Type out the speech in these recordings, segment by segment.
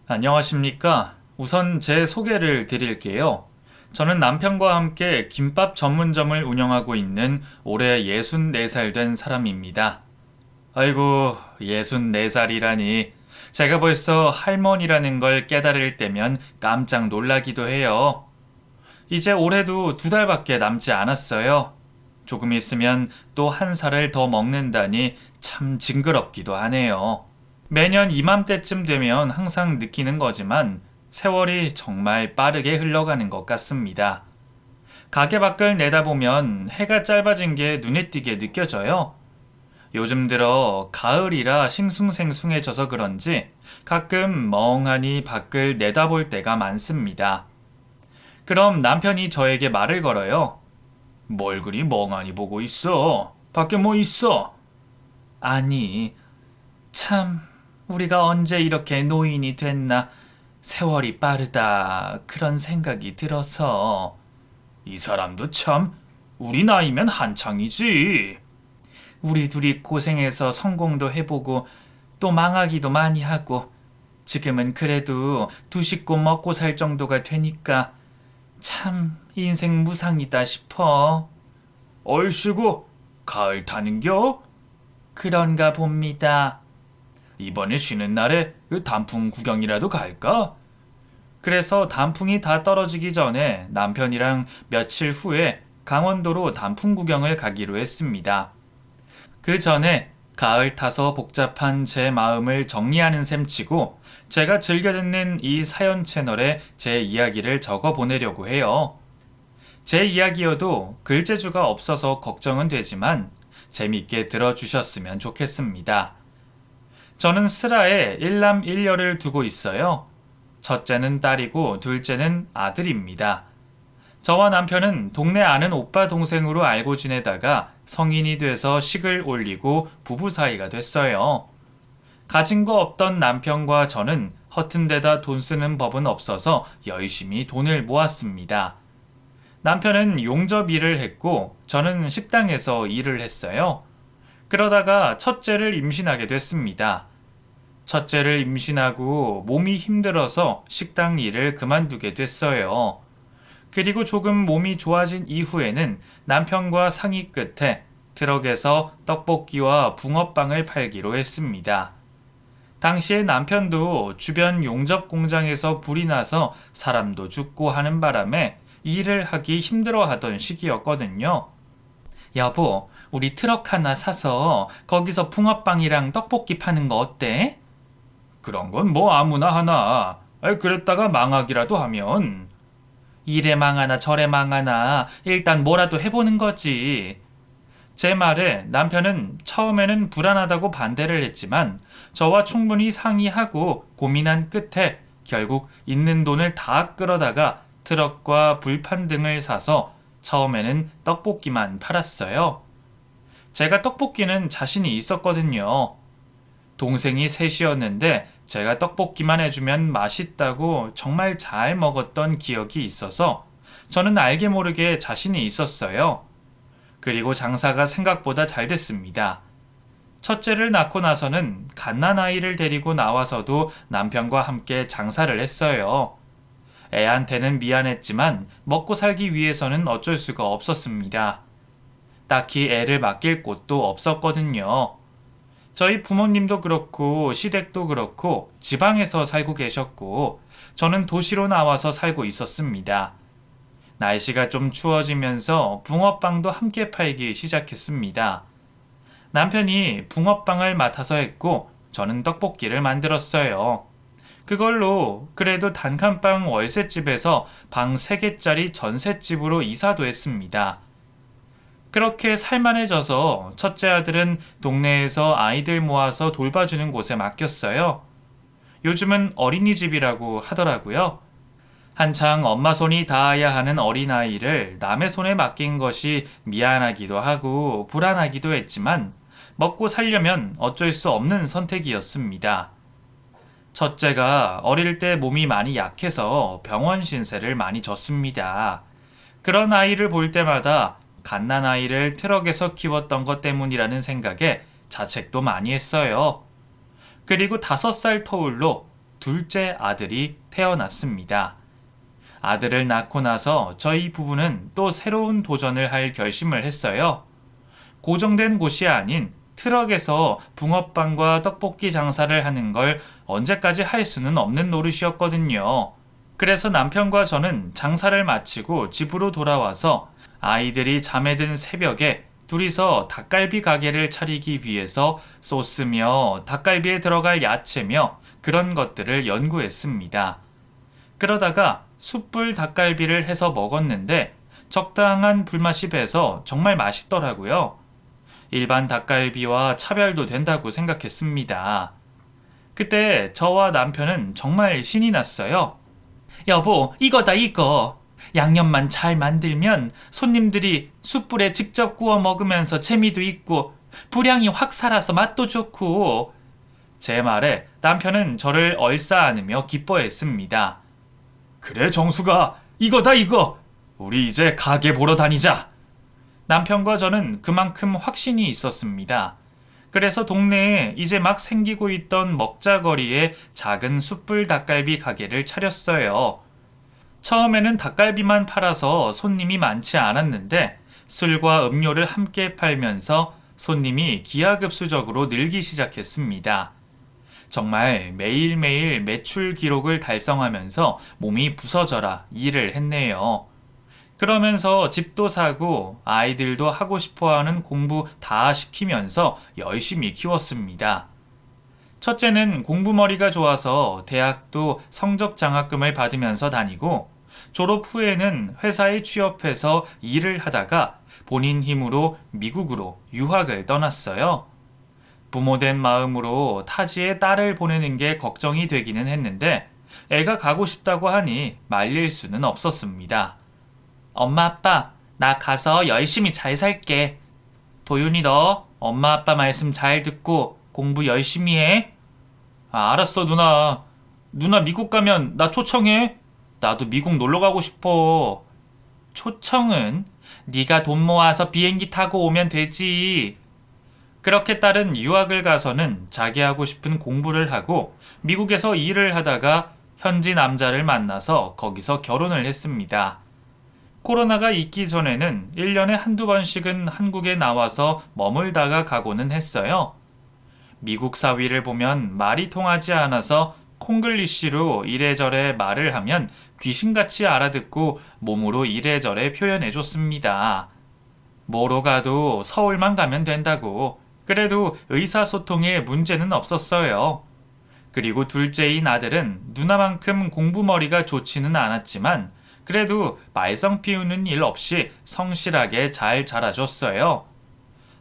안녕하십니까? 우선 제 소개를 드릴게요. 저는 남편과 함께 김밥 전문점을 운영하고 있는 올해 64살 된 사람입니다. 아이고, 64살이라니. 제가 벌써 할머니라는 걸 깨달을 때면 깜짝 놀라기도 해요. 이제 올해도 2달밖에 남지 않았어요. 조금 있으면 또 1살을 더 먹는다니 참 징그럽기도 하네요. 매년 이맘때쯤 되면 항상 느끼는 거지만 세월이 정말 빠르게 흘러가는 것 같습니다. 가게 밖을 내다보면 해가 짧아진 게 눈에 띄게 느껴져요. 요즘 들어 가을이라 싱숭생숭해져서 그런지 가끔 멍하니 밖을 내다볼 때가 많습니다. 그럼 남편이 저에게 말을 걸어요. 뭘 그리 멍하니 보고 있어? 밖에 뭐 있어? 아니, 참, 우리가 언제 이렇게 노인이 됐나, 세월이 빠르다, 그런 생각이 들어서. 이 사람도 참, 우리 나이면 한창이지. 우리 둘이 고생해서 성공도 해보고, 또 망하기도 많이 하고, 지금은 그래도 두 식구 먹고 살 정도가 되니까, 참, 인생 무상이다 싶어. 얼씨구, 가을 타는겨? 그런가 봅니다. 이번에 쉬는 날에 단풍 구경이라도 갈까? 그래서 단풍이 다 떨어지기 전에 남편이랑 며칠 후에 강원도로 단풍 구경을 가기로 했습니다. 그 전에 가을 타서 복잡한 제 마음을 정리하는 셈치고 제가 즐겨 듣는 이 사연 채널에 제 이야기를 적어 보내려고 해요. 제 이야기여도 글재주가 없어서 걱정은 되지만 재밌게 들어주셨으면 좋겠습니다. 저는 슬하에 일남 일녀를 두고 있어요. 첫째는 딸이고 둘째는 아들입니다. 저와 남편은 동네 아는 오빠 동생으로 알고 지내다가 성인이 돼서 식을 올리고 부부 사이가 됐어요. 가진 거 없던 남편과 저는 허튼 데다 돈 쓰는 법은 없어서 열심히 돈을 모았습니다. 남편은 용접 일을 했고 저는 식당에서 일을 했어요. 그러다가 첫째를 임신하게 됐습니다. 첫째를 임신하고 몸이 힘들어서 식당 일을 그만두게 됐어요. 그리고 조금 몸이 좋아진 이후에는 남편과 상의 끝에 트럭에서 떡볶이와 붕어빵을 팔기로 했습니다. 당시에 남편도 주변 용접 공장에서 불이 나서 사람도 죽고 하는 바람에 일을 하기 힘들어 하던 시기였거든요. 여보, 우리 트럭 하나 사서 거기서 붕어빵이랑 떡볶이 파는 거 어때? 그런 건 뭐 아무나 하나. 그랬다가 망하기라도 하면. 이래 망하나 저래 망하나 일단 뭐라도 해보는 거지. 제 말에 남편은 처음에는 불안하다고 반대를 했지만 저와 충분히 상의하고 고민한 끝에 결국 있는 돈을 다 끌어다가 트럭과 불판 등을 사서 처음에는 떡볶이만 팔았어요. 제가 떡볶이는 자신이 있었거든요. 동생이 셋이었는데 제가 떡볶이만 해주면 맛있다고 정말 잘 먹었던 기억이 있어서 저는 알게 모르게 자신이 있었어요. 그리고 장사가 생각보다 잘 됐습니다. 첫째를 낳고 나서는 갓난아이를 데리고 나와서도 남편과 함께 장사를 했어요. 애한테는 미안했지만 먹고 살기 위해서는 어쩔 수가 없었습니다. 딱히 애를 맡길 곳도 없었거든요. 저희 부모님도 그렇고 시댁도 그렇고 지방에서 살고 계셨고 저는 도시로 나와서 살고 있었습니다. 날씨가 좀 추워지면서 붕어빵도 함께 팔기 시작했습니다. 남편이 붕어빵을 맡아서 했고 저는 떡볶이를 만들었어요. 그걸로 그래도 단칸방 월세집에서 방 3개짜리 전셋집으로 이사도 했습니다. 그렇게 살만해져서 첫째 아들은 동네에서 아이들 모아서 돌봐주는 곳에 맡겼어요. 요즘은 어린이집이라고 하더라고요. 한창 엄마 손이 닿아야 하는 어린아이를 남의 손에 맡긴 것이 미안하기도 하고 불안하기도 했지만 먹고 살려면 어쩔 수 없는 선택이었습니다. 첫째가 어릴 때 몸이 많이 약해서 병원 신세를 많이 졌습니다. 그런 아이를 볼 때마다 갓난아이를 트럭에서 키웠던 것 때문이라는 생각에 자책도 많이 했어요. 그리고 5살 터울로 둘째 아들이 태어났습니다. 아들을 낳고 나서 저희 부부는 또 새로운 도전을 할 결심을 했어요. 고정된 곳이 아닌 트럭에서 붕어빵과 떡볶이 장사를 하는 걸 언제까지 할 수는 없는 노릇이었거든요. 그래서 남편과 저는 장사를 마치고 집으로 돌아와서 아이들이 잠에 든 새벽에 둘이서 닭갈비 가게를 차리기 위해서 소스며 닭갈비에 들어갈 야채며 그런 것들을 연구했습니다. 그러다가 숯불 닭갈비를 해서 먹었는데 적당한 불맛이 배서 정말 맛있더라고요. 일반 닭갈비와 차별도 된다고 생각했습니다. 그때 저와 남편은 정말 신이 났어요. 여보, 이거다 이거. 양념만 잘 만들면 손님들이 숯불에 직접 구워 먹으면서 재미도 있고 분량이 확 살아서 맛도 좋고. 제 말에 남편은 저를 얼싸안으며 기뻐했습니다. 그래 정수가, 이거다 이거. 우리 이제 가게 보러 다니자. 남편과 저는 그만큼 확신이 있었습니다. 그래서 동네에 이제 막 생기고 있던 먹자거리에 작은 숯불 닭갈비 가게를 차렸어요. 처음에는 닭갈비만 팔아서 손님이 많지 않았는데 술과 음료를 함께 팔면서 손님이 기하급수적으로 늘기 시작했습니다. 정말 매일매일 매출 기록을 달성하면서 몸이 부서져라 일을 했네요. 그러면서 집도 사고 아이들도 하고 싶어하는 공부 다 시키면서 열심히 키웠습니다. 첫째는 공부머리가 좋아서 대학도 성적 장학금을 받으면서 다니고 졸업 후에는 회사에 취업해서 일을 하다가 본인 힘으로 미국으로 유학을 떠났어요. 부모된 마음으로 타지에 딸을 보내는 게 걱정이 되기는 했는데 애가 가고 싶다고 하니 말릴 수는 없었습니다. 엄마 아빠, 나 가서 열심히 잘 살게. 도윤이 너 엄마 아빠 말씀 잘 듣고 공부 열심히 해. 알았어 누나. 누나 미국 가면 나 초청해. 나도 미국 놀러 가고 싶어. 초청은 네가 돈 모아서 비행기 타고 오면 되지. 그렇게 딸은 유학을 가서는 자기 하고 싶은 공부를 하고 미국에서 일을 하다가 현지 남자를 만나서 거기서 결혼을 했습니다. 코로나가 있기 전에는 1년에 한두 번씩은 한국에 나와서 머물다가 가고는 했어요. 미국 사위를 보면 말이 통하지 않아서 콩글리시로 이래저래 말을 하면 귀신같이 알아듣고 몸으로 이래저래 표현해줬습니다. 뭐로 가도 서울만 가면 된다고. 그래도 의사소통에 문제는 없었어요. 그리고 둘째인 아들은 누나만큼 공부머리가 좋지는 않았지만 그래도 말썽 피우는 일 없이 성실하게 잘 자라줬어요.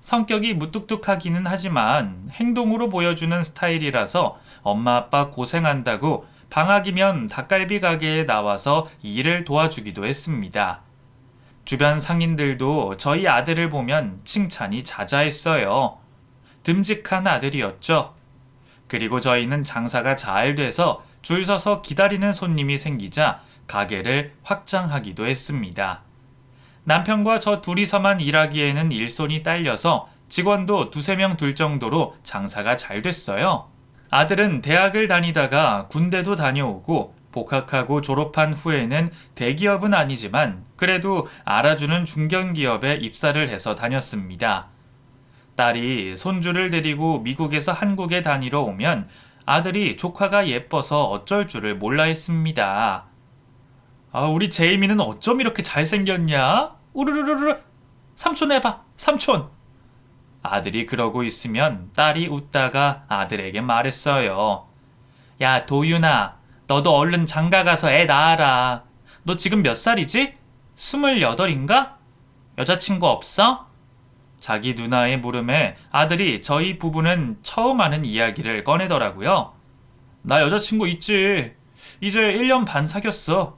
성격이 무뚝뚝하기는 하지만 행동으로 보여주는 스타일이라서 엄마 아빠 고생한다고 방학이면 닭갈비 가게에 나와서 일을 도와주기도 했습니다. 주변 상인들도 저희 아들을 보면 칭찬이 자자했어요. 듬직한 아들이었죠. 그리고 저희는 장사가 잘 돼서 줄 서서 기다리는 손님이 생기자 가게를 확장하기도 했습니다. 남편과 저 둘이서만 일하기에는 일손이 딸려서 직원도 두세 명 둘 정도로 장사가 잘 됐어요. 아들은 대학을 다니다가 군대도 다녀오고 복학하고 졸업한 후에는 대기업은 아니지만 그래도 알아주는 중견기업에 입사를 해서 다녔습니다. 딸이 손주를 데리고 미국에서 한국에 다니러 오면 아들이 조카가 예뻐서 어쩔 줄을 몰라 했습니다. 우리 제이미는 어쩜 이렇게 잘생겼냐? 우르르르르. 삼촌 해봐, 삼촌. 아들이 그러고 있으면 딸이 웃다가 아들에게 말했어요. 야, 도윤아, 너도 얼른 장가 가서 애 낳아라. 너 지금 몇 살이지? 28인가? 여자친구 없어? 자기 누나의 물음에 아들이 저희 부부는 처음 하는 이야기를 꺼내더라고요. 나 여자친구 있지. 이제 1년 반 사귀었어.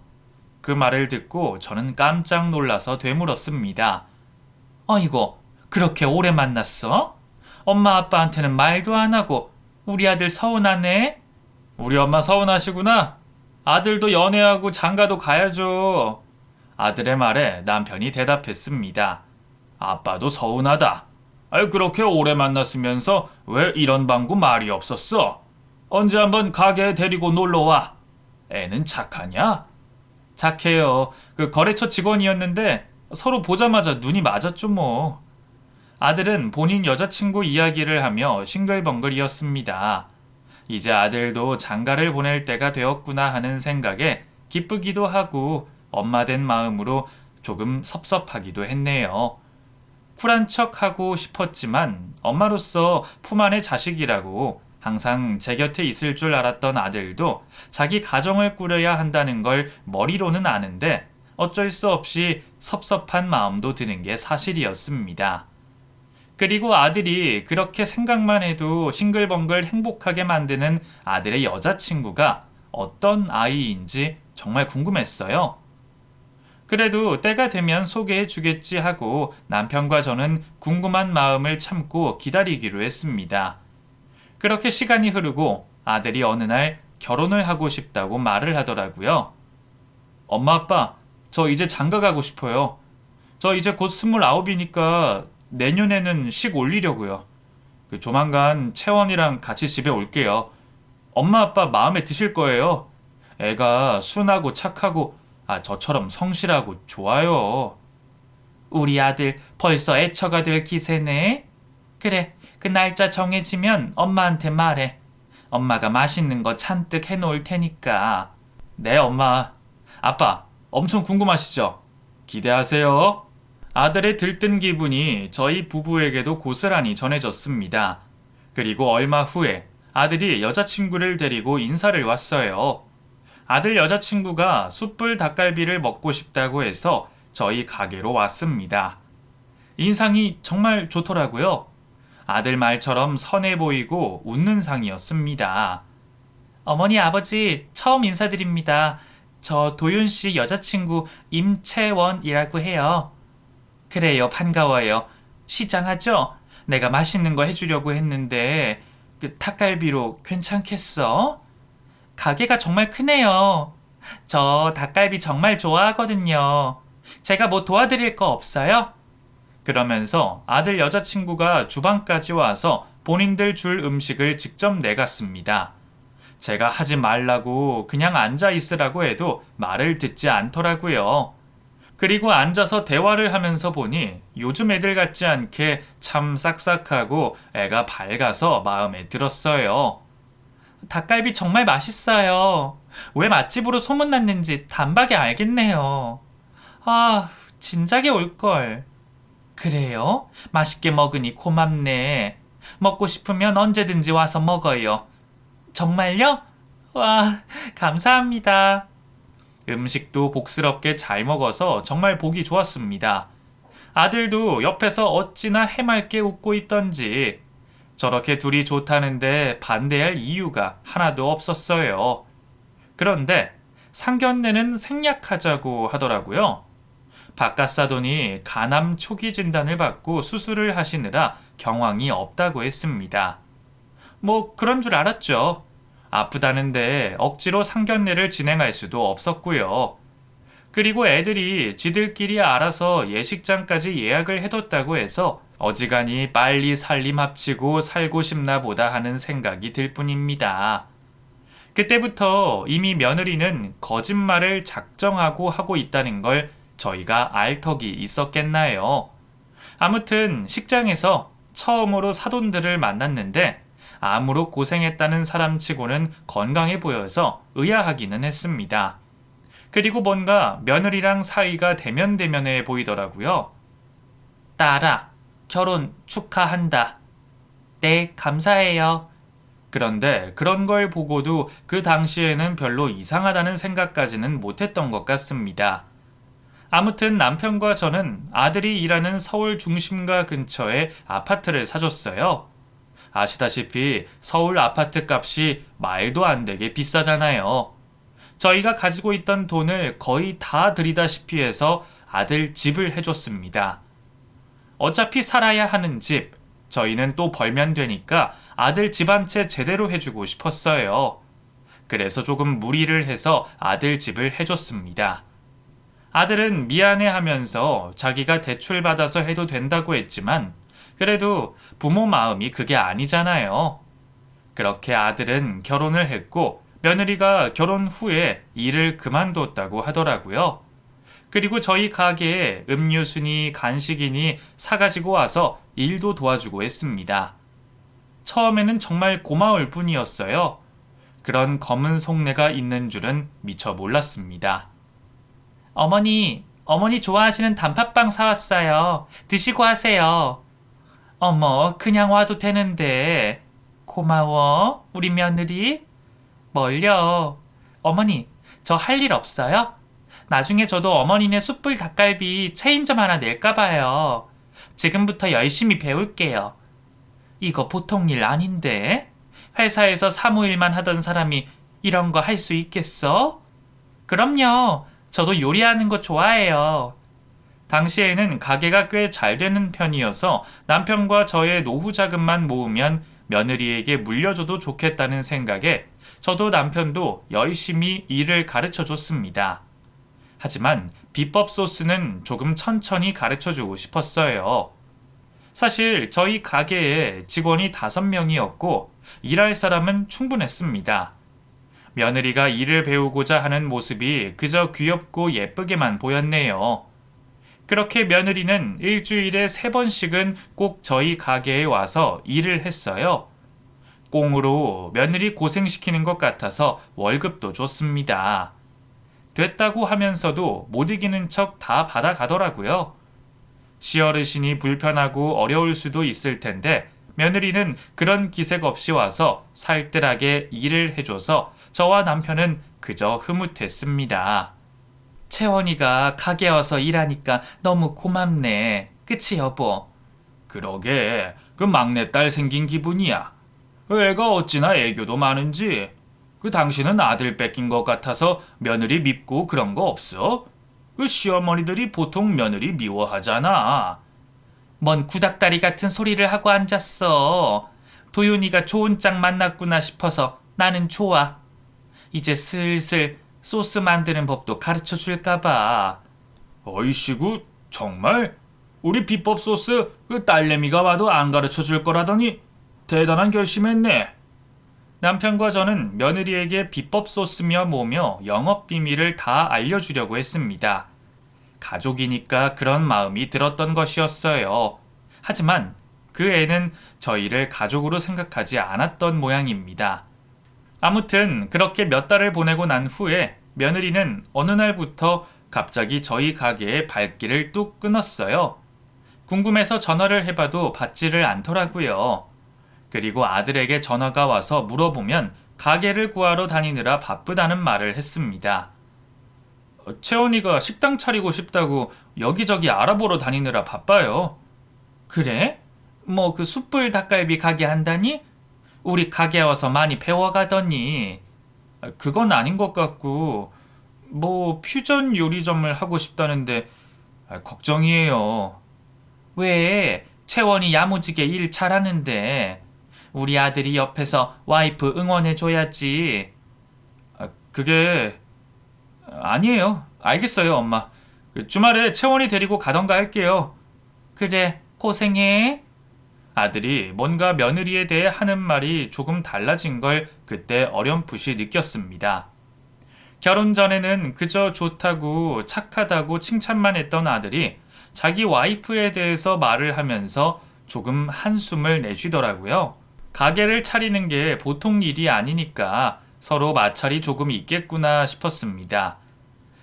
그 말을 듣고 저는 깜짝 놀라서 되물었습니다. 아이고, 그렇게 오래 만났어? 엄마 아빠한테는 말도 안 하고 우리 아들 서운하네? 우리 엄마 서운하시구나. 아들도 연애하고 장가도 가야죠. 아들의 말에 남편이 대답했습니다. 아빠도 서운하다. 그렇게 오래 만났으면서 왜 이런 방구 말이 없었어? 언제 한번 가게에 데리고 놀러와. 애는 착하냐? 착해요. 그 거래처 직원이었는데 서로 보자마자 눈이 맞았죠 뭐. 아들은 본인 여자친구 이야기를 하며 싱글벙글이었습니다. 이제 아들도 장가를 보낼 때가 되었구나 하는 생각에 기쁘기도 하고 엄마 된 마음으로 조금 섭섭하기도 했네요. 쿨한 척 하고 싶었지만 엄마로서 품 안의 자식이라고 항상 제 곁에 있을 줄 알았던 아들도 자기 가정을 꾸려야 한다는 걸 머리로는 아는데 어쩔 수 없이 섭섭한 마음도 드는 게 사실이었습니다. 그리고 아들이 그렇게 생각만 해도 싱글벙글 행복하게 만드는 아들의 여자친구가 어떤 아이인지 정말 궁금했어요. 그래도 때가 되면 소개해 주겠지 하고 남편과 저는 궁금한 마음을 참고 기다리기로 했습니다. 그렇게 시간이 흐르고 아들이 어느 날 결혼을 하고 싶다고 말을 하더라고요. 엄마 아빠, 저 이제 장가 가고 싶어요. 저 이제 곧 29이니까 내년에는 식 올리려고요. 조만간 채원이랑 같이 집에 올게요. 엄마 아빠 마음에 드실 거예요. 애가 순하고 착하고 저처럼 성실하고 좋아요. 우리 아들 벌써 애처가 될 기세네. 그래, 그 날짜 정해지면 엄마한테 말해. 엄마가 맛있는 거 잔뜩 해놓을 테니까. 네, 엄마. 아빠, 엄청 궁금하시죠? 기대하세요. 아들의 들뜬 기분이 저희 부부에게도 고스란히 전해졌습니다. 그리고 얼마 후에 아들이 여자친구를 데리고 인사를 왔어요. 아들 여자친구가 숯불 닭갈비를 먹고 싶다고 해서 저희 가게로 왔습니다. 인상이 정말 좋더라고요. 아들 말처럼 선해 보이고 웃는 상이었습니다. 어머니, 아버지, 처음 인사드립니다. 저 도윤 씨 여자친구 임채원이라고 해요. 그래요, 반가워요. 시장하죠? 내가 맛있는 거 해주려고 했는데 그 닭갈비로 괜찮겠어? 가게가 정말 크네요. 저 닭갈비 정말 좋아하거든요. 제가 뭐 도와드릴 거 없어요? 그러면서 아들 여자친구가 주방까지 와서 본인들 줄 음식을 직접 내갔습니다. 제가 하지 말라고 그냥 앉아 있으라고 해도 말을 듣지 않더라고요. 그리고 앉아서 대화를 하면서 보니 요즘 애들 같지 않게 참 싹싹하고 애가 밝아서 마음에 들었어요. 닭갈비 정말 맛있어요. 왜 맛집으로 소문났는지 단박에 알겠네요. 아, 진작에 올걸. 그래요? 맛있게 먹으니 고맙네. 먹고 싶으면 언제든지 와서 먹어요. 정말요? 와, 감사합니다. 음식도 복스럽게 잘 먹어서 정말 보기 좋았습니다. 아들도 옆에서 어찌나 해맑게 웃고 있던지 저렇게 둘이 좋다는데 반대할 이유가 하나도 없었어요. 그런데 상견례는 생략하자고 하더라고요. 바깥 사돈이 간암 초기 진단을 받고 수술을 하시느라 경황이 없다고 했습니다. 뭐 그런 줄 알았죠. 아프다는데 억지로 상견례를 진행할 수도 없었고요. 그리고 애들이 지들끼리 알아서 예식장까지 예약을 해뒀다고 해서 어지간히 빨리 살림 합치고 살고 싶나 보다 하는 생각이 들 뿐입니다. 그때부터 이미 며느리는 거짓말을 작정하고 하고 있다는 걸 저희가 알 턱이 있었겠나요? 아무튼 식장에서 처음으로 사돈들을 만났는데 암으로 고생했다는 사람치고는 건강해 보여서 의아하기는 했습니다. 그리고 뭔가 며느리랑 사이가 대면대면해 보이더라고요. 딸아, 결혼 축하한다. 네, 감사해요. 그런데 그런 걸 보고도 그 당시에는 별로 이상하다는 생각까지는 못했던 것 같습니다. 아무튼 남편과 저는 아들이 일하는 서울 중심가 근처에 아파트를 사줬어요. 아시다시피 서울 아파트 값이 말도 안 되게 비싸잖아요. 저희가 가지고 있던 돈을 거의 다 들이다시피 해서 아들 집을 해줬습니다. 어차피 살아야 하는 집, 저희는 또 벌면 되니까 아들 집 한 채 제대로 해주고 싶었어요. 그래서 조금 무리를 해서 아들 집을 해줬습니다. 아들은 미안해하면서 자기가 대출받아서 해도 된다고 했지만 그래도 부모 마음이 그게 아니잖아요. 그렇게 아들은 결혼을 했고 며느리가 결혼 후에 일을 그만뒀다고 하더라고요. 그리고 저희 가게에 음료수니 간식이니 사가지고 와서 일도 도와주고 했습니다. 처음에는 정말 고마울 뿐이었어요. 그런 검은 속내가 있는 줄은 미처 몰랐습니다. 어머니 좋아하시는 단팥빵 사왔어요. 드시고 하세요. 어머, 그냥 와도 되는데. 고마워, 우리 며느리. 뭘요? 어머니, 저 할 일 없어요? 나중에 저도 어머니네 숯불 닭갈비 체인점 하나 낼까 봐요. 지금부터 열심히 배울게요. 이거 보통 일 아닌데? 회사에서 사무일만 하던 사람이 이런 거 할 수 있겠어? 그럼요. 저도 요리하는 거 좋아해요. 당시에는 가게가 꽤 잘 되는 편이어서 남편과 저의 노후 자금만 모으면 며느리에게 물려줘도 좋겠다는 생각에 저도 남편도 열심히 일을 가르쳐 줬습니다. 하지만 비법 소스는 조금 천천히 가르쳐 주고 싶었어요. 사실 저희 가게에 직원이 5명이었고 일할 사람은 충분했습니다. 며느리가 일을 배우고자 하는 모습이 그저 귀엽고 예쁘게만 보였네요. 그렇게 며느리는 일주일에 3번씩은 꼭 저희 가게에 와서 일을 했어요. 꽁으로 며느리 고생시키는 것 같아서 월급도 줬습니다. 됐다고 하면서도 못 이기는 척 다 받아가더라고요. 시어르신이 불편하고 어려울 수도 있을 텐데 며느리는 그런 기색 없이 와서 살뜰하게 일을 해줘서 저와 남편은 그저 흐뭇했습니다. 채원이가 가게 와서 일하니까 너무 고맙네. 그치 여보? 그러게, 그 막내딸 생긴 기분이야. 애가 어찌나 애교도 많은지. 그 당신은 아들 뺏긴 것 같아서 며느리 밉고 그런 거 없어? 그 시어머니들이 보통 며느리 미워하잖아. 뭔 구닥다리 같은 소리를 하고 앉았어. 도윤이가 좋은 짝 만났구나 싶어서 나는 좋아. 이제 슬슬 소스 만드는 법도 가르쳐 줄까봐. 어이씨구, 정말? 우리 비법 소스 그 딸내미가 와도 안 가르쳐 줄 거라더니 대단한 결심했네. 남편과 저는 며느리에게 비법 소스며 뭐며 영업 비밀을 다 알려주려고 했습니다. 가족이니까 그런 마음이 들었던 것이었어요. 하지만 그 애는 저희를 가족으로 생각하지 않았던 모양입니다. 아무튼 그렇게 몇 달을 보내고 난 후에 며느리는 어느 날부터 갑자기 저희 가게에 발길을 뚝 끊었어요. 궁금해서 전화를 해봐도 받지를 않더라고요. 그리고 아들에게 전화가 와서 물어보면 가게를 구하러 다니느라 바쁘다는 말을 했습니다. 채원이가 식당 차리고 싶다고 여기저기 알아보러 다니느라 바빠요. 그래? 뭐 그 숯불 닭갈비 가게 한다니? 우리 가게 와서 많이 배워가더니. 그건 아닌 것 같고 뭐 퓨전 요리점을 하고 싶다는데 걱정이에요. 왜? 채원이 야무지게 일 잘하는데. 우리 아들이 옆에서 와이프 응원해줘야지. 그게 아니에요. 알겠어요, 엄마. 주말에 채원이 데리고 가던가 할게요. 그래, 고생해. 아들이 뭔가 며느리에 대해 하는 말이 조금 달라진 걸 그때 어렴풋이 느꼈습니다. 결혼 전에는 그저 좋다고 착하다고 칭찬만 했던 아들이 자기 와이프에 대해서 말을 하면서 조금 한숨을 내쉬더라고요. 가게를 차리는 게 보통 일이 아니니까 서로 마찰이 조금 있겠구나 싶었습니다.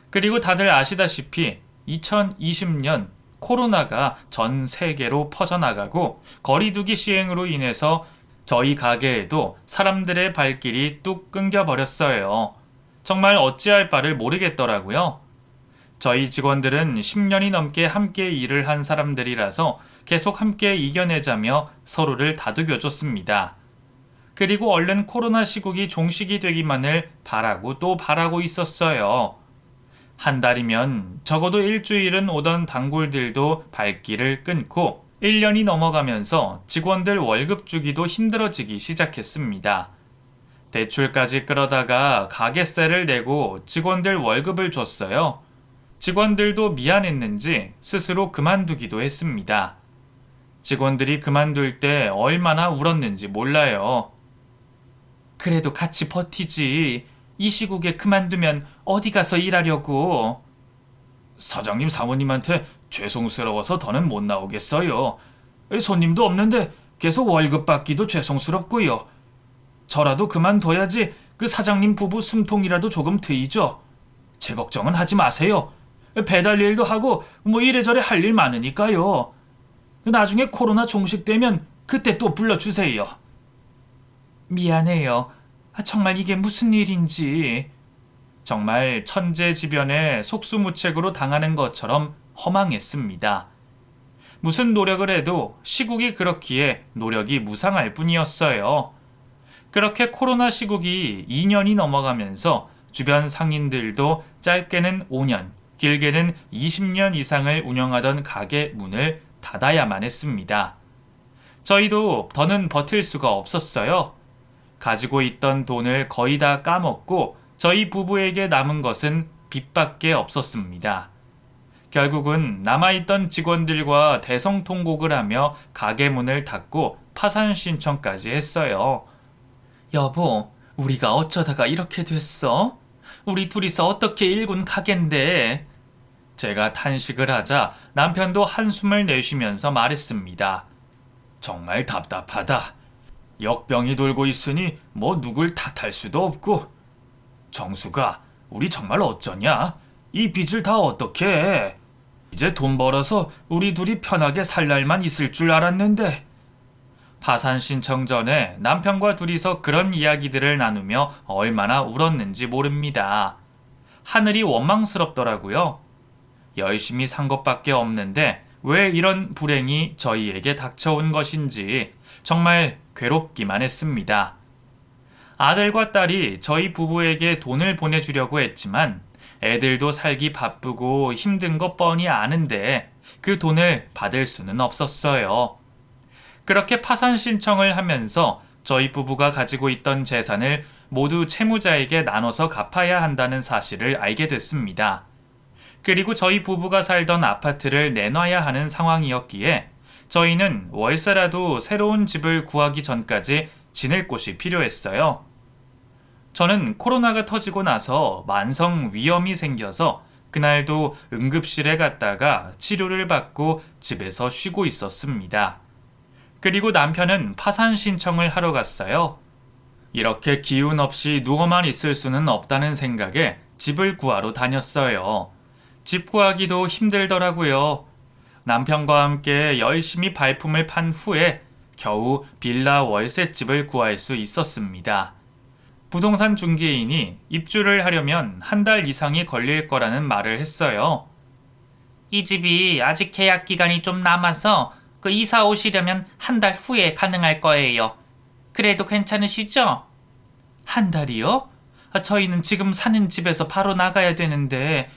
그리고 다들 아시다시피 2020년 코로나가 전 세계로 퍼져나가고 거리두기 시행으로 인해서 저희 가게에도 사람들의 발길이 뚝 끊겨버렸어요. 정말 어찌할 바를 모르겠더라고요. 저희 직원들은 10년이 넘게 함께 일을 한 사람들이라서 계속 함께 이겨내자며 서로를 다독여줬습니다. 그리고 얼른 코로나 시국이 종식이 되기만을 바라고 또 바라고 있었어요. 한 달이면 적어도 일주일은 오던 단골들도 발길을 끊고 1년이 넘어가면서 직원들 월급 주기도 힘들어지기 시작했습니다. 대출까지 끌어다가 가게세를 내고 직원들 월급을 줬어요. 직원들도 미안했는지 스스로 그만두기도 했습니다. 직원들이 그만둘 때 얼마나 울었는지 몰라요. 그래도 같이 버티지. 이 시국에 그만두면 어디 가서 일하려고. 사장님 사모님한테 죄송스러워서 더는 못 나오겠어요. 손님도 없는데 계속 월급 받기도 죄송스럽고요. 저라도 그만둬야지 그 사장님 부부 숨통이라도 조금 트이죠. 제 걱정은 하지 마세요. 배달 일도 하고 뭐 이래저래 할 일 많으니까요. 나중에 코로나 종식되면 그때 또 불러주세요. 미안해요. 정말 이게 무슨 일인지. 정말 천재지변에 속수무책으로 당하는 것처럼 허망했습니다. 무슨 노력을 해도 시국이 그렇기에 노력이 무상할 뿐이었어요. 그렇게 코로나 시국이 2년이 넘어가면서 주변 상인들도 짧게는 5년, 길게는 20년 이상을 운영하던 가게 문을 닫아야만 했습니다. 저희도 더는 버틸 수가 없었어요. 가지고 있던 돈을 거의 다 까먹고 저희 부부에게 남은 것은 빚밖에 없었습니다. 결국은 남아있던 직원들과 대성통곡을 하며 가게 문을 닫고 파산 신청까지 했어요. 여보, 우리가 어쩌다가 이렇게 됐어? 우리 둘이서 어떻게 일군 가게인데? 제가 탄식을 하자 남편도 한숨을 내쉬면서 말했습니다. 정말 답답하다. 역병이 돌고 있으니 뭐 누굴 탓할 수도 없고. 정수가, 우리 정말 어쩌냐? 이 빚을 다 어떻게 해? 이제 돈 벌어서 우리 둘이 편하게 살 날만 있을 줄 알았는데. 파산 신청 전에 남편과 둘이서 그런 이야기들을 나누며 얼마나 울었는지 모릅니다. 하늘이 원망스럽더라고요. 열심히 산 것밖에 없는데 왜 이런 불행이 저희에게 닥쳐온 것인지 정말 괴롭기만 했습니다. 아들과 딸이 저희 부부에게 돈을 보내주려고 했지만 애들도 살기 바쁘고 힘든 거 뻔히 아는데 그 돈을 받을 수는 없었어요. 그렇게 파산 신청을 하면서 저희 부부가 가지고 있던 재산을 모두 채무자에게 나눠서 갚아야 한다는 사실을 알게 됐습니다. 그리고 저희 부부가 살던 아파트를 내놔야 하는 상황이었기에 저희는 월세라도 새로운 집을 구하기 전까지 지낼 곳이 필요했어요. 저는 코로나가 터지고 나서 만성 위염이 생겨서 그날도 응급실에 갔다가 치료를 받고 집에서 쉬고 있었습니다. 그리고 남편은 파산 신청을 하러 갔어요. 이렇게 기운 없이 누워만 있을 수는 없다는 생각에 집을 구하러 다녔어요. 집 구하기도 힘들더라고요. 남편과 함께 열심히 발품을 판 후에 겨우 빌라 월세집을 구할 수 있었습니다. 부동산 중개인이 입주를 하려면 한 달 이상이 걸릴 거라는 말을 했어요. 이 집이 아직 계약 기간이 좀 남아서 그 이사 오시려면 한 달 후에 가능할 거예요. 그래도 괜찮으시죠? 한 달이요? 저희는 지금 사는 집에서 바로 나가야 되는데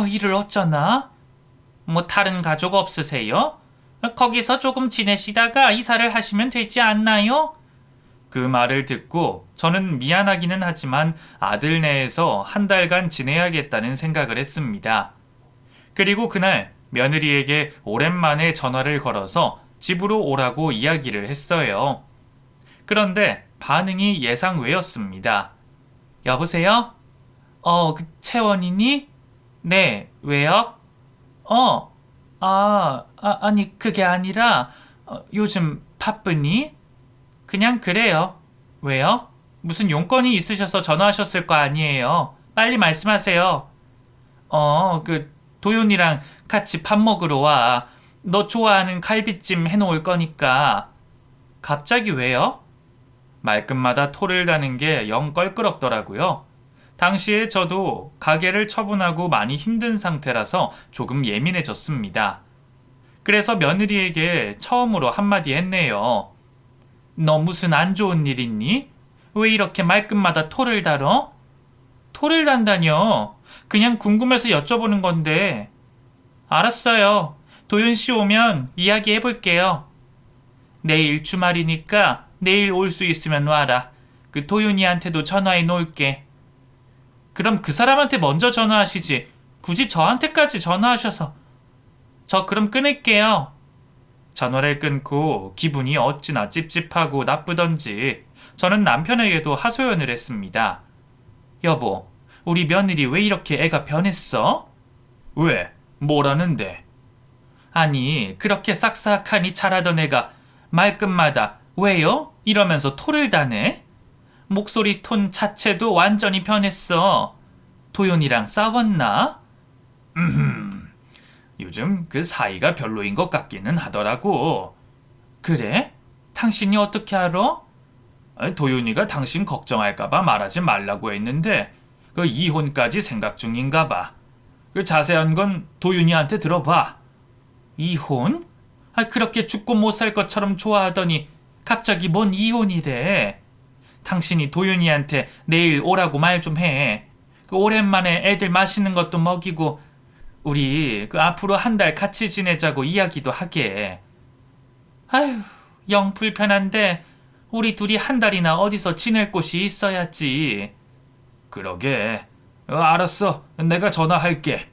일을 어쩌나? 뭐 다른 가족 없으세요? 거기서 조금 지내시다가 이사를 하시면 되지 않나요? 그 말을 듣고 저는 미안하기는 하지만 아들네에서 한 달간 지내야겠다는 생각을 했습니다. 그리고 그날 며느리에게 오랜만에 전화를 걸어서 집으로 오라고 이야기를 했어요. 그런데 반응이 예상 외였습니다. 여보세요? 채원이니? 네, 왜요? 아니 그게 아니라 요즘 바쁘니? 그냥 그래요. 왜요? 무슨 용건이 있으셔서 전화하셨을 거 아니에요. 빨리 말씀하세요. 도윤이랑 같이 밥 먹으러 와. 너 좋아하는 갈비찜 해놓을 거니까. 갑자기 왜요? 말끝마다 토를 다는 게 영 껄끄럽더라고요. 당시에 저도 가게를 처분하고 많이 힘든 상태라서 조금 예민해졌습니다. 그래서 며느리에게 처음으로 한마디 했네요. 너 무슨 안 좋은 일 있니? 왜 이렇게 말끝마다 토를 달어? 토를 단다뇨. 그냥 궁금해서 여쭤보는 건데. 알았어요. 도윤 씨 오면 이야기해볼게요. 내일 주말이니까 내일 올 수 있으면 와라. 그 도윤이한테도 전화해 놓을게. 그럼 그 사람한테 먼저 전화하시지. 굳이 저한테까지 전화하셔서. 저 그럼 끊을게요. 전화를 끊고 기분이 어찌나 찝찝하고 나쁘던지 저는 남편에게도 하소연을 했습니다. 여보, 우리 며느리 왜 이렇게 애가 변했어? 왜? 뭐라는데? 아니, 그렇게 싹싹하니 잘하던 애가 말끝마다 왜요? 이러면서 토를 다네? 목소리 톤 자체도 완전히 변했어. 도연이랑 싸웠나? 요즘 그 사이가 별로인 것 같기는 하더라고. 그래? 당신이 어떻게 알아? 도윤이가 당신 걱정할까봐 말하지 말라고 했는데 그 이혼까지 생각 중인가 봐. 그 자세한 건 도윤이한테 들어봐. 이혼? 그렇게 죽고 못 살 것처럼 좋아하더니 갑자기 뭔 이혼이래. 당신이 도윤이한테 내일 오라고 말 좀 해. 그 오랜만에 애들 맛있는 것도 먹이고 우리 그 앞으로 한 달 같이 지내자고 이야기도 하게. 아휴, 영 불편한데 우리 둘이 한 달이나 어디서 지낼 곳이 있어야지. 그러게. 알았어. 내가 전화할게.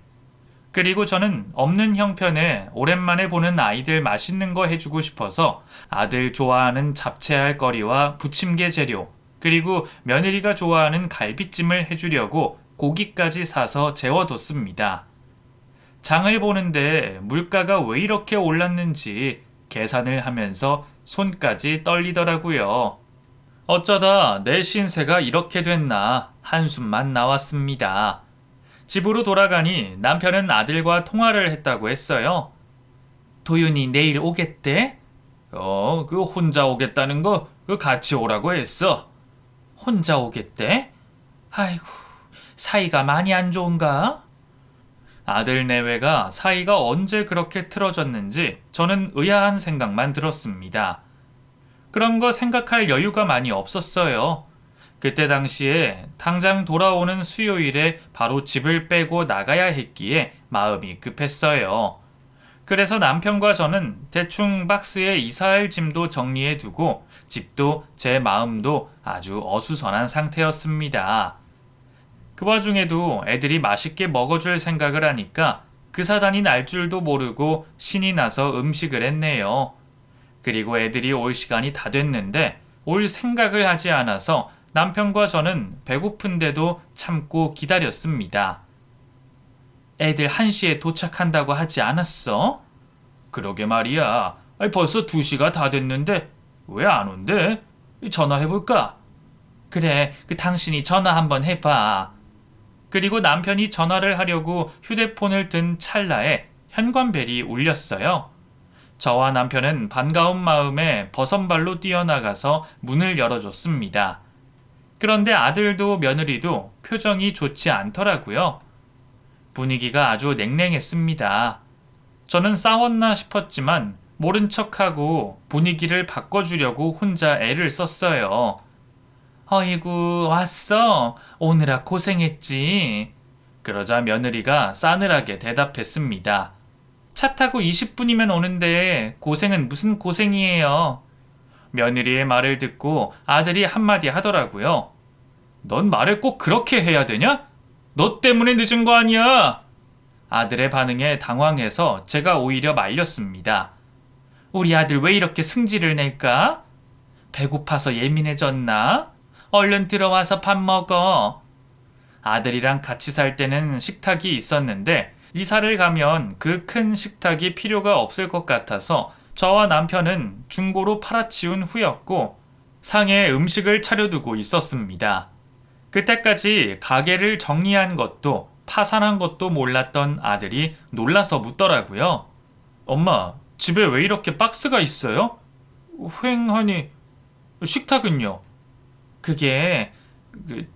그리고 저는 없는 형편에 오랜만에 보는 아이들 맛있는 거 해주고 싶어서 아들 좋아하는 잡채할 거리와 부침개 재료, 그리고 며느리가 좋아하는 갈비찜을 해주려고 고기까지 사서 재워뒀습니다. 장을 보는데 물가가 왜 이렇게 올랐는지 계산을 하면서 손까지 떨리더라고요. 어쩌다 내 신세가 이렇게 됐나 한숨만 나왔습니다. 집으로 돌아가니 남편은 아들과 통화를 했다고 했어요. 도윤이 내일 오겠대? 그 혼자 오겠다는 거 그 같이 오라고 했어. 혼자 오겠대? 아이고, 사이가 많이 안 좋은가? 아들 내외가 사이가 언제 그렇게 틀어졌는지 저는 의아한 생각만 들었습니다. 그런 거 생각할 여유가 많이 없었어요. 그때 당시에 당장 돌아오는 수요일에 바로 집을 빼고 나가야 했기에 마음이 급했어요. 그래서 남편과 저는 대충 박스에 이사할 짐도 정리해 두고 집도 제 마음도 아주 어수선한 상태였습니다. 그 와중에도 애들이 맛있게 먹어줄 생각을 하니까 그 사단이 날 줄도 모르고 신이 나서 음식을 했네요. 그리고 애들이 올 시간이 다 됐는데 올 생각을 하지 않아서 남편과 저는 배고픈데도 참고 기다렸습니다. 애들 1시에 도착한다고 하지 않았어? 그러게 말이야. 벌써 2시가 다 됐는데 왜 안 온대? 전화해볼까? 그래, 당신이 전화 한번 해봐. 그리고 남편이 전화를 하려고 휴대폰을 든 찰나에 현관벨이 울렸어요. 저와 남편은 반가운 마음에 버선발로 뛰어나가서 문을 열어줬습니다. 그런데 아들도 며느리도 표정이 좋지 않더라고요. 분위기가 아주 냉랭했습니다. 저는 싸웠나 싶었지만 모른 척하고 분위기를 바꿔주려고 혼자 애를 썼어요. 어이구, 왔어. 오느라 고생했지. 그러자 며느리가 싸늘하게 대답했습니다. 차 타고 20분이면 오는데 고생은 무슨 고생이에요. 며느리의 말을 듣고 아들이 한마디 하더라고요. 넌 말을 꼭 그렇게 해야 되냐? 너 때문에 늦은 거 아니야. 아들의 반응에 당황해서 제가 오히려 말렸습니다. 우리 아들 왜 이렇게 승질을 낼까? 배고파서 예민해졌나? 얼른 들어와서 밥 먹어. 아들이랑 같이 살 때는 식탁이 있었는데 이사를 가면 그 큰 식탁이 필요가 없을 것 같아서 저와 남편은 중고로 팔아치운 후였고 상에 음식을 차려두고 있었습니다. 그때까지 가게를 정리한 것도 파산한 것도 몰랐던 아들이 놀라서 묻더라고요. 엄마, 집에 왜 이렇게 박스가 있어요? 휑하니 식탁은요? 그게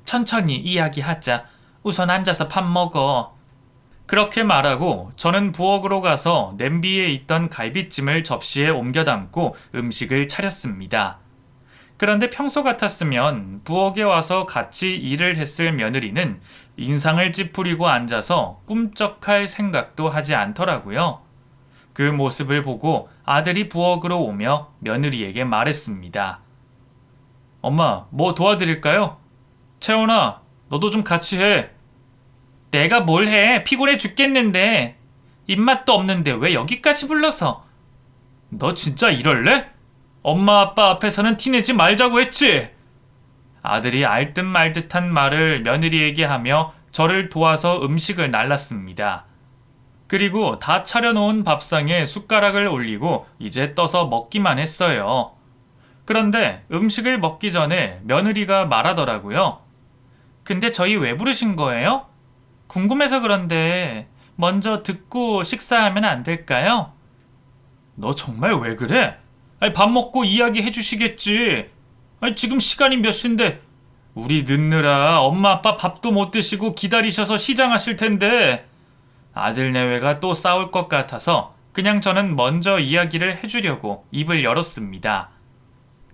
천천히 이야기하자. 우선 앉아서 밥 먹어. 그렇게 말하고 저는 부엌으로 가서 냄비에 있던 갈비찜을 접시에 옮겨 담고 음식을 차렸습니다. 그런데 평소 같았으면 부엌에 와서 같이 일을 했을 며느리는 인상을 찌푸리고 앉아서 꿈쩍할 생각도 하지 않더라고요. 그 모습을 보고 아들이 부엌으로 오며 며느리에게 말했습니다. 엄마, 뭐 도와드릴까요? 채원아, 너도 좀 같이 해. 내가 뭘 해? 피곤해 죽겠는데. 입맛도 없는데 왜 여기까지 불러서. 너 진짜 이럴래? 엄마 아빠 앞에서는 티내지 말자고 했지? 아들이 알듯 말듯한 말을 며느리에게 하며 저를 도와서 음식을 날랐습니다. 그리고 다 차려놓은 밥상에 숟가락을 올리고 이제 떠서 먹기만 했어요. 그런데 음식을 먹기 전에 며느리가 말하더라고요. 근데 저희 왜 부르신 거예요? 궁금해서 그런데 먼저 듣고 식사하면 안 될까요? 너 정말 왜 그래? 아니, 밥 먹고 이야기해 주시겠지. 아니, 지금 시간이 몇 시인데 우리 늦느라 엄마 아빠 밥도 못 드시고 기다리셔서 시장하실 텐데. 아들 내외가 또 싸울 것 같아서 그냥 저는 먼저 이야기를 해주려고 입을 열었습니다.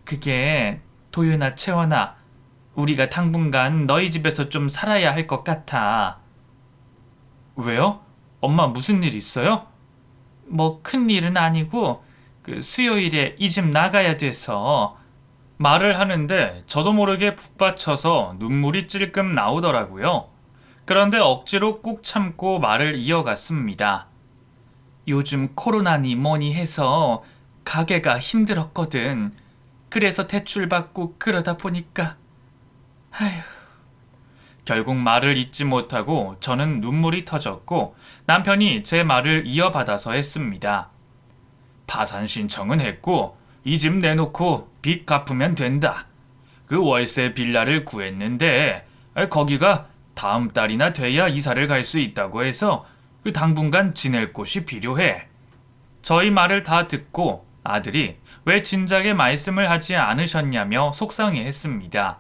그게 도윤아, 채원아, 우리가 당분간 너희 집에서 좀 살아야 할 것 같아. 왜요? 엄마 무슨 일 있어요? 뭐 큰일은 아니고 수요일에 이 집 나가야 돼서. 말을 하는데 저도 모르게 북받쳐서 눈물이 찔끔 나오더라고요. 그런데 억지로 꾹 참고 말을 이어갔습니다. 요즘 코로나니 뭐니 해서 가게가 힘들었거든. 그래서 대출받고 그러다 보니까. 아휴. 결국 말을 잇지 못하고 저는 눈물이 터졌고 남편이 제 말을 이어받아서 했습니다. 파산 신청은 했고 이 집 내놓고 빚 갚으면 된다. 그 월세 빌라를 구했는데 거기가 다음 달이나 돼야 이사를 갈 수 있다고 해서 당분간 지낼 곳이 필요해. 저희 말을 다 듣고 아들이 왜 진작에 말씀을 하지 않으셨냐며 속상해했습니다.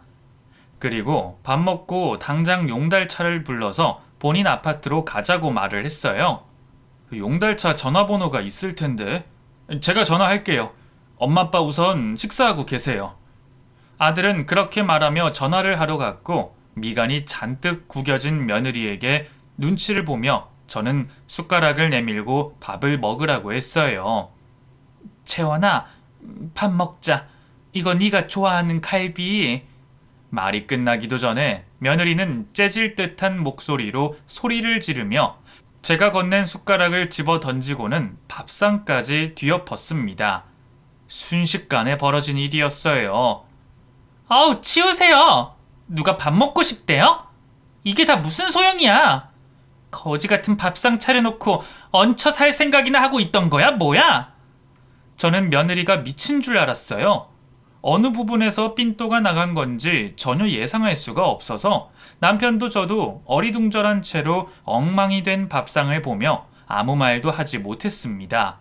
그리고 밥 먹고 당장 용달차를 불러서 본인 아파트로 가자고 말을 했어요. 용달차 전화번호가 있을 텐데. 제가 전화할게요. 엄마 아빠 우선 식사하고 계세요. 아들은 그렇게 말하며 전화를 하러 갔고 미간이 잔뜩 구겨진 며느리에게 눈치를 보며 저는 숟가락을 내밀고 밥을 먹으라고 했어요. 채원아, 밥 먹자. 이거 네가 좋아하는 갈비. 말이 끝나기도 전에 며느리는 째질 듯한 목소리로 소리를 지르며 제가 건넨 숟가락을 집어 던지고는 밥상까지 뒤엎었습니다. 순식간에 벌어진 일이었어요. 아우, 치우세요. 누가 밥 먹고 싶대요? 이게 다 무슨 소용이야? 거지 같은 밥상 차려놓고 얹혀 살 생각이나 하고 있던 거야, 뭐야? 저는 며느리가 미친 줄 알았어요. 어느 부분에서 삔또가 나간 건지 전혀 예상할 수가 없어서 남편도 저도 어리둥절한 채로 엉망이 된 밥상을 보며 아무 말도 하지 못했습니다.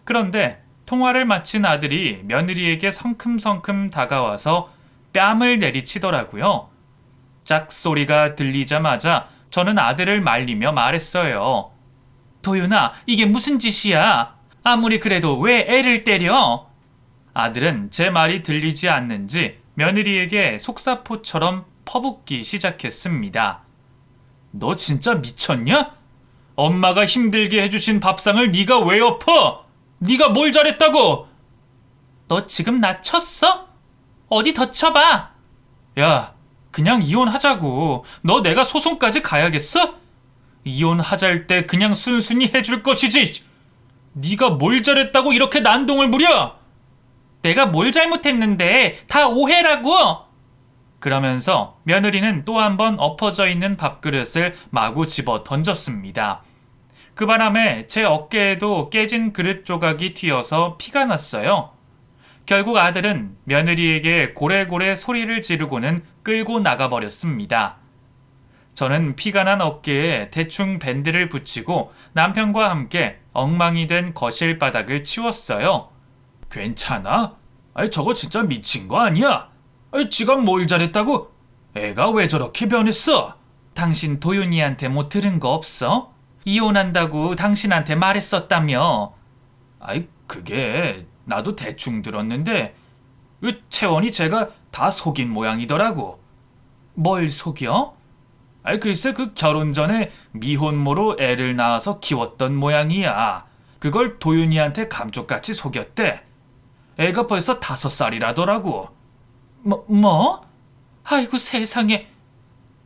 그런데 통화를 마친 아들이 며느리에게 성큼성큼 다가와서 뺨을 내리치더라고요. 짝소리가 들리자마자 저는 아들을 말리며 말했어요. 도윤아, 이게 무슨 짓이야? 아무리 그래도 왜 애를 때려? 아들은 제 말이 들리지 않는지 며느리에게 속사포처럼 퍼붓기 시작했습니다. 너 진짜 미쳤냐? 엄마가 힘들게 해주신 밥상을 네가 왜 엎어? 네가 뭘 잘했다고? 너 지금 나 쳤어? 어디 더 쳐봐. 야, 그냥 이혼하자고. 너 내가 소송까지 가야겠어? 이혼하자할 때 그냥 순순히 해줄 것이지. 네가 뭘 잘했다고 이렇게 난동을 부려? 내가 뭘 잘못했는데 다 오해라고. 그러면서 며느리는 또 한 번 엎어져 있는 밥그릇을 마구 집어 던졌습니다. 그 바람에 제 어깨에도 깨진 그릇 조각이 튀어서 피가 났어요. 결국 아들은 며느리에게 고래고래 소리를 지르고는 끌고 나가버렸습니다. 저는 피가 난 어깨에 대충 밴드를 붙이고 남편과 함께 엉망이 된 거실 바닥을 치웠어요. 괜찮아? 아니, 저거 진짜 미친 거 아니야? 아니, 지가 뭘 잘했다고? 애가 왜 저렇게 변했어? 당신 도윤이한테 뭐 들은 거 없어? 이혼한다고 당신한테 말했었다며. 아이, 그게 나도 대충 들었는데 채원이 제가 다 속인 모양이더라고. 뭘 속여? 아이, 글쎄 그 결혼 전에 미혼모로 애를 낳아서 키웠던 모양이야. 그걸 도윤이한테 감쪽같이 속였대. 애가 벌써 5살이라더라고. 뭐? 아이고 세상에.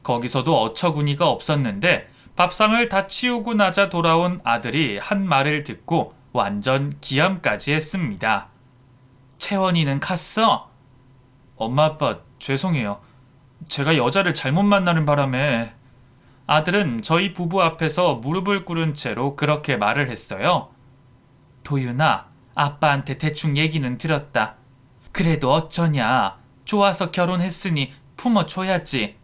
거기서도 어처구니가 없었는데 밥상을 다 치우고 나자 돌아온 아들이 한 말을 듣고 완전 기함까지 했습니다. 채원이는 갔어? 엄마 아빠 죄송해요. 제가 여자를 잘못 만나는 바람에. 아들은 저희 부부 앞에서 무릎을 꿇은 채로 그렇게 말을 했어요. 도윤아, 아빠한테 대충 얘기는 들었다. 그래도 어쩌냐. 좋아서 결혼했으니 품어줘야지.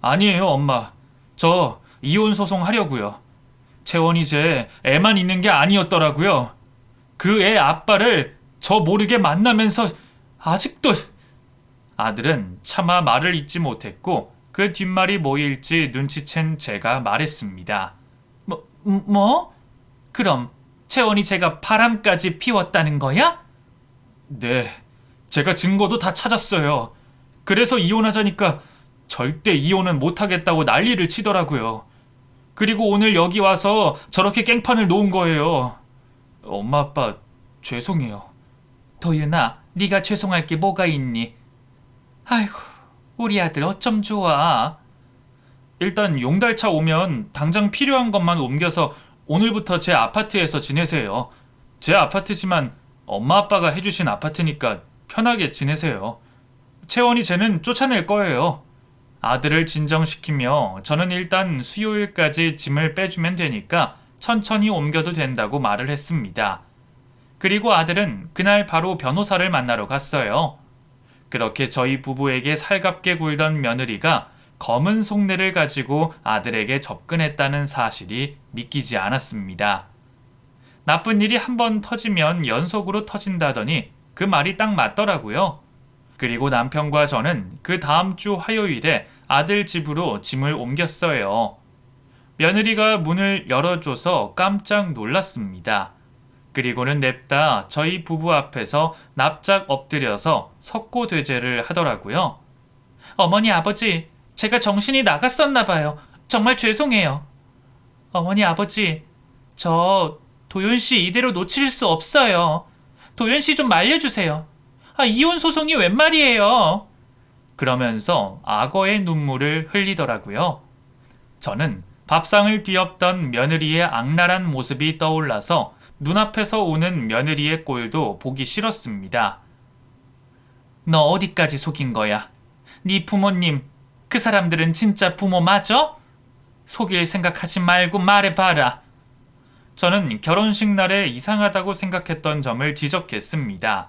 아니에요, 엄마. 저 이혼 소송 하려고요. 채원이 제 애만 있는 게 아니었더라고요. 그 애 아빠를 저 모르게 만나면서 아직도. 아들은 차마 말을 잇지 못했고 그 뒷말이 뭐일지 눈치챈 제가 말했습니다. 뭐? 그럼 채원이 제가 바람까지 피웠다는 거야? 네, 제가 증거도 다 찾았어요. 그래서 이혼하자니까 절대 이혼은 못하겠다고 난리를 치더라고요. 그리고 오늘 여기 와서 저렇게 깽판을 놓은 거예요. 엄마 아빠 죄송해요. 도윤아, 네가 죄송할 게 뭐가 있니? 아이고, 우리 아들 어쩜 좋아. 일단 용달차 오면 당장 필요한 것만 옮겨서 오늘부터 제 아파트에서 지내세요. 제 아파트지만 엄마 아빠가 해주신 아파트니까 편하게 지내세요. 채원이 쟤는 쫓아낼 거예요. 아들을 진정시키며 저는 일단 수요일까지 짐을 빼주면 되니까 천천히 옮겨도 된다고 말을 했습니다. 그리고 아들은 그날 바로 변호사를 만나러 갔어요. 그렇게 저희 부부에게 살갑게 굴던 며느리가 검은 속내를 가지고 아들에게 접근했다는 사실이 믿기지 않았습니다. 나쁜 일이 한번 터지면 연속으로 터진다더니 그 말이 딱 맞더라고요. 그리고 남편과 저는 그 다음 주 화요일에 아들 집으로 짐을 옮겼어요. 며느리가 문을 열어줘서 깜짝 놀랐습니다. 그리고는 냅다 저희 부부 앞에서 납작 엎드려서 석고대죄를 하더라고요. 어머니, 아버지, 제가 정신이 나갔었나 봐요. 정말 죄송해요. 어머니, 아버지, 저 도윤 씨 이대로 놓칠 수 없어요. 도윤 씨 좀 말려주세요. 이혼 소송이 웬 말이에요. 그러면서 악어의 눈물을 흘리더라고요. 저는 밥상을 뒤엎던 며느리의 악랄한 모습이 떠올라서 눈앞에서 우는 며느리의 꼴도 보기 싫었습니다. 너 어디까지 속인 거야? 네 부모님, 그 사람들은 진짜 부모 맞아? 속일 생각하지 말고 말해봐라. 저는 결혼식 날에 이상하다고 생각했던 점을 지적했습니다.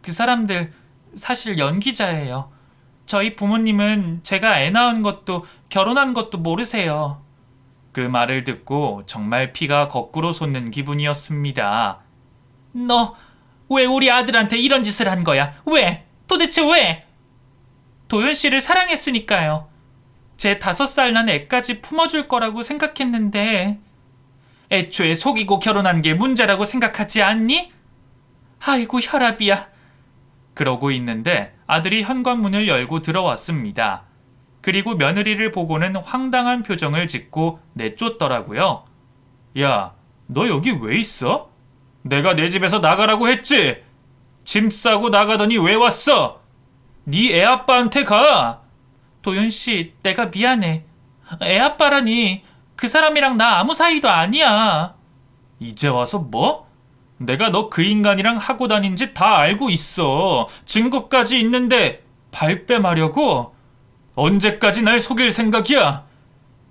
그 사람들 사실 연기자예요. 저희 부모님은 제가 애 낳은 것도 결혼한 것도 모르세요. 그 말을 듣고 정말 피가 거꾸로 솟는 기분이었습니다. 너 왜 우리 아들한테 이런 짓을 한 거야? 왜? 도대체 왜? 도현 씨를 사랑했으니까요. 제 5살 난 애까지 품어줄 거라고 생각했는데 애초에 속이고 결혼한 게 문제라고 생각하지 않니? 아이고 혈압이야. 그러고 있는데 아들이 현관문을 열고 들어왔습니다. 그리고 며느리를 보고는 황당한 표정을 짓고 내쫓더라고요. 야, 너 여기 왜 있어? 내가 내 집에서 나가라고 했지? 짐 싸고 나가더니 왜 왔어? 네 애아빠한테 가. 도윤씨, 내가 미안해. 애아빠라니. 그 사람이랑 나 아무 사이도 아니야. 이제 와서 뭐? 내가 너 그 인간이랑 하고 다닌 짓 다 알고 있어. 증거까지 있는데 발뺌하려고? 언제까지 날 속일 생각이야?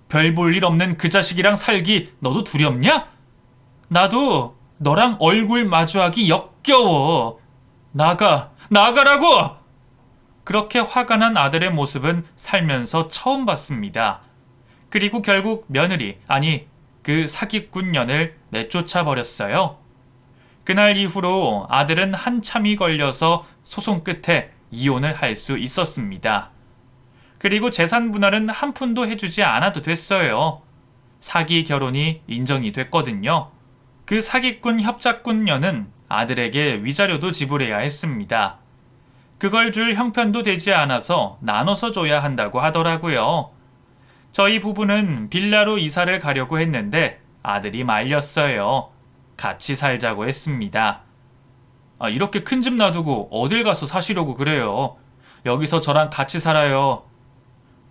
별 볼 일 없는 그 자식이랑 살기 너도 두렵냐? 나도 너랑 얼굴 마주하기 역겨워. 나가라고! 그렇게 화가 난 아들의 모습은 살면서 처음 봤습니다. 그리고 결국 며느리, 아니 그 사기꾼년을 내쫓아 버렸어요. 그날 이후로 아들은 한참이 걸려서 소송 끝에 이혼을 할 수 있었습니다. 그리고 재산 분할은 한 푼도 해주지 않아도 됐어요. 사기 결혼이 인정이 됐거든요. 그 사기꾼 협작꾼녀는 아들에게 위자료도 지불해야 했습니다. 그걸 줄 형편도 되지 않아서 나눠서 줘야 한다고 하더라고요. 저희 부부는 빌라로 이사를 가려고 했는데 아들이 말렸어요. 같이 살자고 했습니다. 이렇게 큰 집 놔두고 어딜 가서 사시려고 그래요. 여기서 저랑 같이 살아요.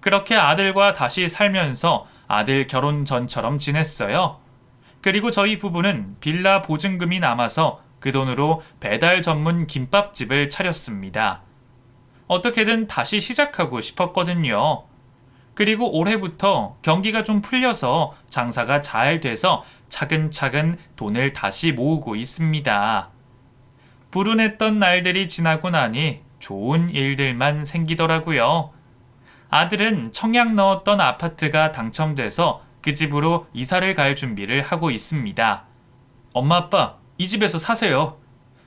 그렇게 아들과 다시 살면서 아들 결혼 전처럼 지냈어요. 그리고 저희 부부는 빌라 보증금이 남아서 그 돈으로 배달 전문 김밥집을 차렸습니다. 어떻게든 다시 시작하고 싶었거든요. 그리고 올해부터 경기가 좀 풀려서 장사가 잘 돼서 차근차근 돈을 다시 모으고 있습니다. 불운했던 날들이 지나고 나니 좋은 일들만 생기더라고요. 아들은 청약 넣었던 아파트가 당첨돼서 그 집으로 이사를 갈 준비를 하고 있습니다. 엄마, 아빠, 이 집에서 사세요.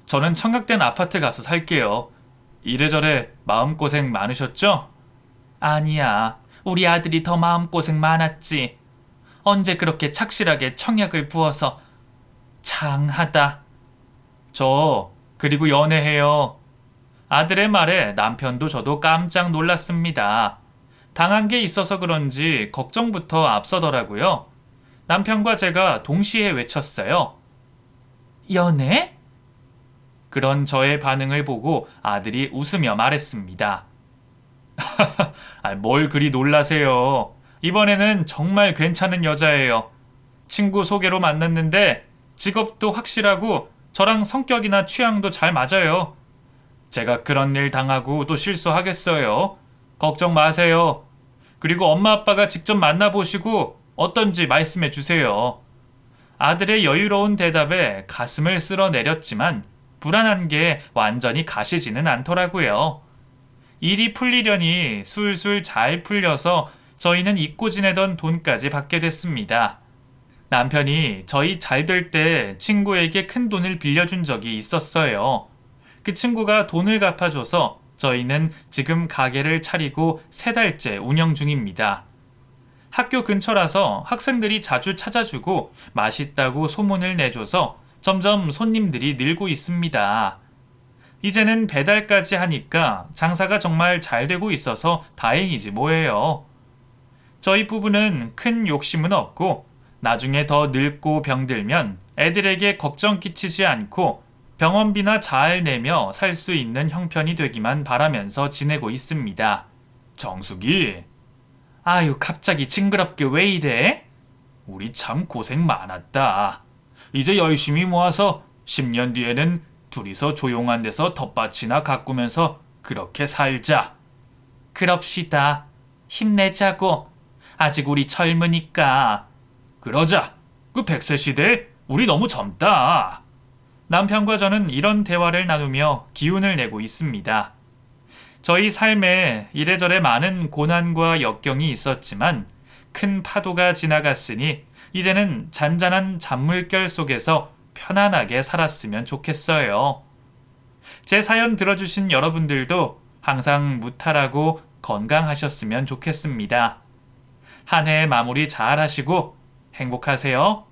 저는 청약된 아파트 가서 살게요. 이래저래 마음고생 많으셨죠? 아니야. 우리 아들이 더 마음고생 많았지. 언제 그렇게 착실하게 청약을 부어서 장하다. 그리고 연애해요. 아들의 말에 남편도 저도 깜짝 놀랐습니다. 당한 게 있어서 그런지 걱정부터 앞서더라고요. 남편과 제가 동시에 외쳤어요. 연애? 그런 저의 반응을 보고 아들이 웃으며 말했습니다. 뭘 그리 놀라세요. 이번에는 정말 괜찮은 여자예요. 친구 소개로 만났는데 직업도 확실하고 저랑 성격이나 취향도 잘 맞아요. 제가 그런 일 당하고 또 실수하겠어요. 걱정 마세요. 그리고 엄마 아빠가 직접 만나보시고 어떤지 말씀해 주세요. 아들의 여유로운 대답에 가슴을 쓸어내렸지만 불안한 게 완전히 가시지는 않더라고요. 일이 풀리려니 술술 잘 풀려서 저희는 잊고 지내던 돈까지 받게 됐습니다. 남편이 저희 잘 될 때 친구에게 큰 돈을 빌려준 적이 있었어요. 그 친구가 돈을 갚아줘서 저희는 지금 가게를 차리고 3달째 운영 중입니다. 학교 근처라서 학생들이 자주 찾아주고 맛있다고 소문을 내줘서 점점 손님들이 늘고 있습니다. 이제는 배달까지 하니까 장사가 정말 잘 되고 있어서 다행이지 뭐예요. 저희 부부는 큰 욕심은 없고 나중에 더 늙고 병들면 애들에게 걱정 끼치지 않고 병원비나 잘 내며 살 수 있는 형편이 되기만 바라면서 지내고 있습니다. 정숙이, 아유 갑자기 징그럽게 왜 이래? 우리 참 고생 많았다. 이제 열심히 모아서 10년 뒤에는 둘이서 조용한 데서 텃밭이나 가꾸면서 그렇게 살자. 그럽시다. 힘내자고. 아직 우리 젊으니까. 그러자. 그 100세 시대에 우리 너무 젊다. 남편과 저는 이런 대화를 나누며 기운을 내고 있습니다. 저희 삶에 이래저래 많은 고난과 역경이 있었지만 큰 파도가 지나갔으니 이제는 잔잔한 잔물결 속에서 편안하게 살았으면 좋겠어요. 제 사연 들어주신 여러분들도 항상 무탈하고 건강하셨으면 좋겠습니다. 한 해 마무리 잘 하시고 행복하세요.